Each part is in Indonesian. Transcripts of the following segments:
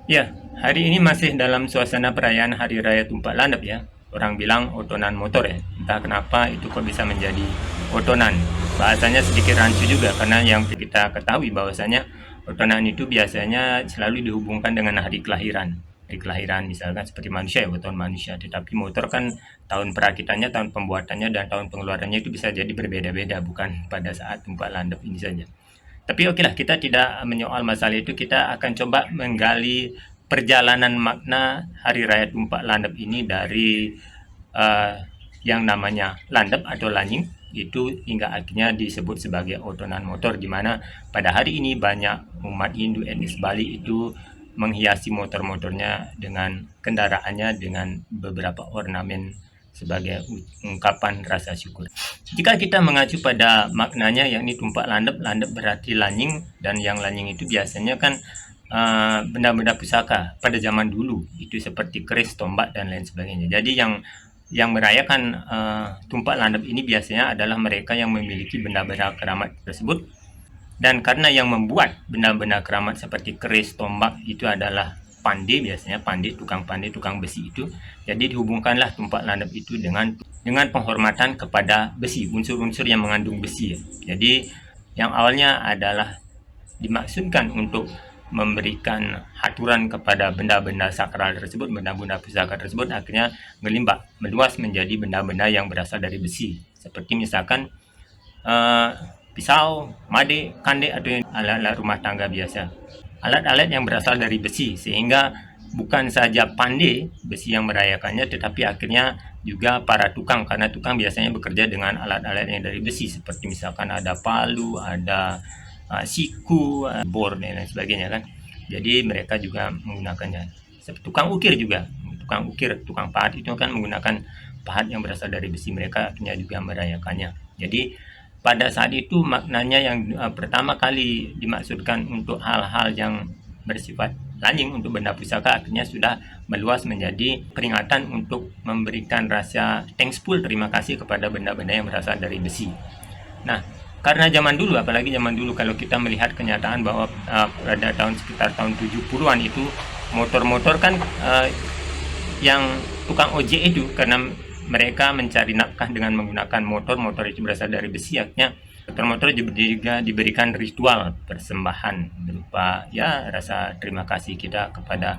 Ya, hari ini masih dalam suasana perayaan Hari Raya Tumpah Landep ya. Orang bilang otonan motor ya. Entah kenapa itu kok bisa menjadi otonan. Bahasanya sedikit rancu juga karena yang kita ketahui bahwasanya otonan itu biasanya selalu dihubungkan dengan hari kelahiran. Hari kelahiran misalkan seperti manusia ya, oton manusia. Tetapi motor kan tahun perakitannya, tahun pembuatannya, dan tahun pengeluarannya itu bisa jadi berbeda-beda. Bukan pada saat Tumpah Landep ini saja. Tapi oke lah, kita tidak menyoal masalah itu. Kita akan coba menggali perjalanan makna Hari Raya Tumpah Landep ini dari eh, yang namanya landep atau lanying itu hingga akhirnya disebut sebagai otonan motor, di mana pada hari ini banyak umat Hindu etnis Bali itu menghiasi motor-motornya dengan kendaraannya dengan beberapa ornamen sebagai ungkapan rasa syukur. Jika kita mengacu pada maknanya yakni tumpak landep, landep berarti lanying, dan yang lanying itu biasanya kan benda-benda pusaka pada zaman dulu itu seperti keris, tombak dan lain sebagainya. Jadi yang merayakan tumpak landep ini biasanya adalah mereka yang memiliki benda-benda keramat tersebut, dan karena yang membuat benda-benda keramat seperti keris, tombak itu adalah pandai, biasanya pandai, tukang besi itu. Jadi dihubungkanlah tumpak landep itu dengan penghormatan kepada besi, unsur-unsur yang mengandung besi ya. Jadi yang awalnya adalah dimaksudkan untuk memberikan aturan kepada benda-benda sakral tersebut, benda-benda pusaka tersebut, akhirnya melimpah, meluas menjadi benda-benda yang berasal dari besi. Seperti misalkan eh, pisau, made, kande, atau alat-alat rumah tangga biasa. Alat-alat yang berasal dari besi, sehingga bukan saja pandai besi yang merayakannya, tetapi akhirnya juga para tukang, karena tukang biasanya bekerja dengan alat-alat yang dari besi, seperti misalkan ada palu, ada siku, bor, dan lain sebagainya kan. Jadi mereka juga menggunakannya. Seperti tukang ukir juga, tukang ukir, tukang pahat itu kan menggunakan pahat yang berasal dari besi, mereka akhirnya juga merayakannya. Jadi pada saat itu maknanya yang pertama kali dimaksudkan untuk hal-hal yang bersifat lanying, untuk benda pusaka, akhirnya sudah meluas menjadi peringatan untuk memberikan rasa thankful, terima kasih kepada benda-benda yang berasal dari besi. Nah, karena zaman dulu, apalagi zaman dulu, kalau kita melihat kenyataan bahwa pada sekitar tahun 70-an itu motor-motor kan yang tukang ojek itu, karena mereka mencari nafkah dengan menggunakan motor itu berasal dari besi, akhirnya motor-motor juga diberikan ritual persembahan berupa ya rasa terima kasih kita kepada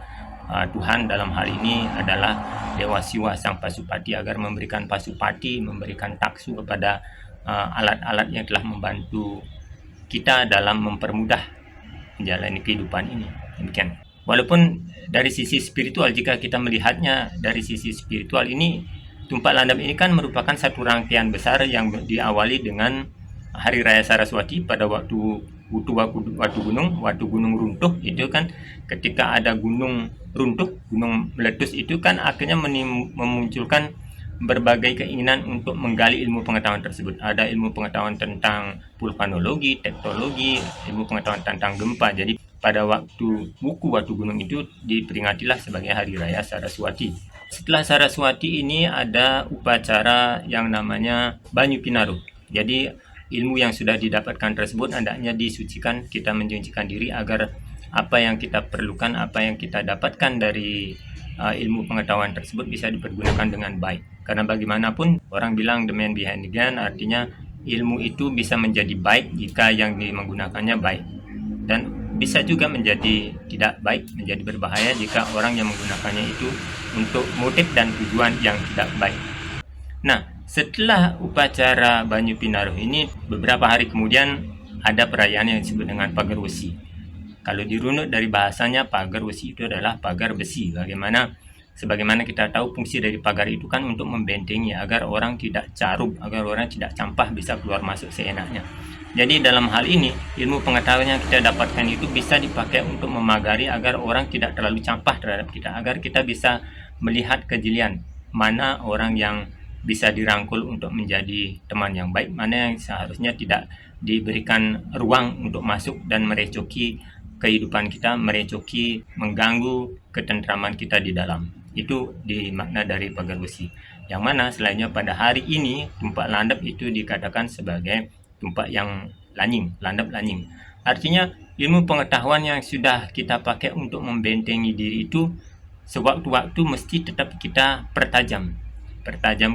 Tuhan, dalam hal ini adalah Dewa Siwa Sang Pasupati, agar memberikan pasupati, memberikan taksu kepada alat-alat yang telah membantu kita dalam mempermudah menjalani kehidupan ini. Demikian. Walaupun dari sisi spiritual, jika kita melihatnya dari sisi spiritual ini, Tumpak Landep ini kan merupakan satu rangkaian besar yang diawali dengan Hari Raya Saraswati pada waktu waktu gunung runtuh itu kan, ketika ada gunung runtuh, gunung meletus itu kan akhirnya memunculkan berbagai keinginan untuk menggali ilmu pengetahuan tersebut. Ada ilmu pengetahuan tentang vulkanologi, teknologi, ilmu pengetahuan tentang gempa. Jadi pada waktu gunung itu diperingatilah sebagai Hari Raya Saraswati. Setelah Saraswati ini ada upacara yang namanya Banyu Pinaruh. Jadi ilmu yang sudah didapatkan tersebut hendaknya disucikan, kita mencucikan diri agar apa yang kita perlukan, apa yang kita dapatkan dari ilmu pengetahuan tersebut bisa dipergunakan dengan baik. Karena bagaimanapun orang bilang the man behind the gun, artinya ilmu itu bisa menjadi baik jika yang menggunakannya baik, dan bisa juga menjadi tidak baik, menjadi berbahaya jika orang yang menggunakannya itu untuk motif dan tujuan yang tidak baik. Nah, setelah upacara Banyu Pinaruh ini, beberapa hari kemudian ada perayaan yang disebut dengan Pagar Wesi. Kalau dirunut dari bahasanya, pagar besi itu adalah pagar besi. Sebagaimana kita tahu, fungsi dari pagar itu kan untuk membentengi agar orang tidak carut, agar orang tidak campah bisa keluar masuk seenaknya. Jadi dalam hal ini, ilmu pengetahuan yang kita dapatkan itu bisa dipakai untuk memagari agar orang tidak terlalu campah terhadap kita, agar kita bisa melihat kejelian mana orang yang bisa dirangkul untuk menjadi teman yang baik, mana yang seharusnya tidak diberikan ruang untuk masuk dan merecoki kehidupan kita, merecoki, mengganggu ketentraman kita di dalam. Itu dimakna dari pagar besi. Yang mana selainnya pada hari ini Tumpak Landep itu dikatakan sebagai tumpak yang lanying, landep lanying. Artinya ilmu pengetahuan yang sudah kita pakai untuk membentengi diri itu sewaktu-waktu mesti tetap kita pertajam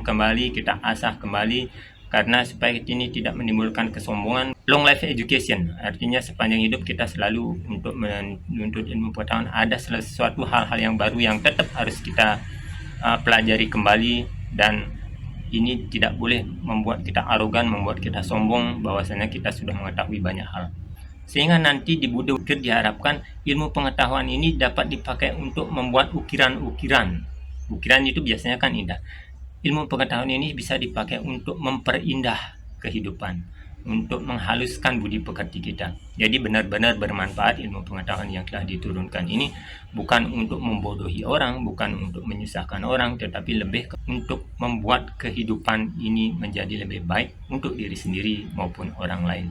kembali, kita asah kembali, karena supaya ini tidak menimbulkan kesombongan. Long life education artinya sepanjang hidup kita selalu untuk menuntut ilmu pengetahuan, ada sesuatu hal-hal yang baru yang tetap harus kita pelajari kembali, dan ini tidak boleh membuat kita arogan, membuat kita sombong bahwasanya kita sudah mengetahui banyak hal. Sehingga nanti di Buddha diharapkan ilmu pengetahuan ini dapat dipakai untuk membuat ukiran-ukiran. Ukiran itu biasanya kan indah. Ilmu pengetahuan ini bisa dipakai untuk memperindah kehidupan, untuk menghaluskan budi pekerti kita. Jadi benar-benar bermanfaat ilmu pengetahuan yang telah diturunkan ini, bukan untuk membodohi orang, bukan untuk menyusahkan orang, tetapi lebih untuk membuat kehidupan ini menjadi lebih baik untuk diri sendiri maupun orang lain.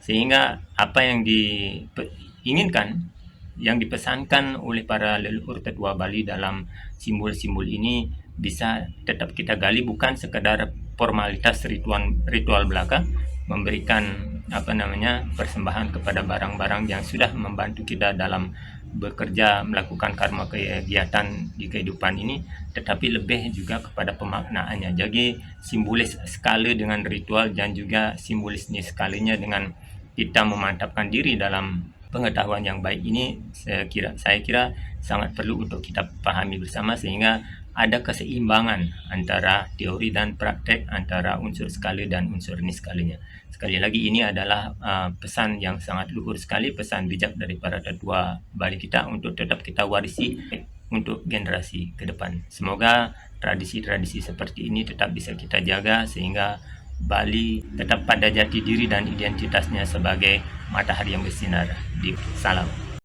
Sehingga apa yang diinginkan, yang dipesankan oleh para leluhur tetua Bali dalam simbol-simbol ini bisa tetap kita gali, bukan sekedar formalitas ritual belaka, memberikan persembahan kepada barang-barang yang sudah membantu kita dalam bekerja, melakukan karma kegiatan di kehidupan ini, tetapi lebih juga kepada pemaknaannya. Jadi simbolis skala dengan ritual, dan juga simbolisnya skalanya dengan kita memantapkan diri dalam pengetahuan yang baik ini, saya kira sangat perlu untuk kita pahami bersama, sehingga ada keseimbangan antara teori dan praktek, antara unsur skala dan unsur niskalanya. Sekali lagi, ini adalah pesan yang sangat luhur sekali, pesan bijak dari para tetua Bali kita untuk tetap kita warisi untuk generasi ke depan. Semoga tradisi-tradisi seperti ini tetap bisa kita jaga, sehingga Bali tetap pada jati diri dan identitasnya sebagai matahari yang bersinar. Salam.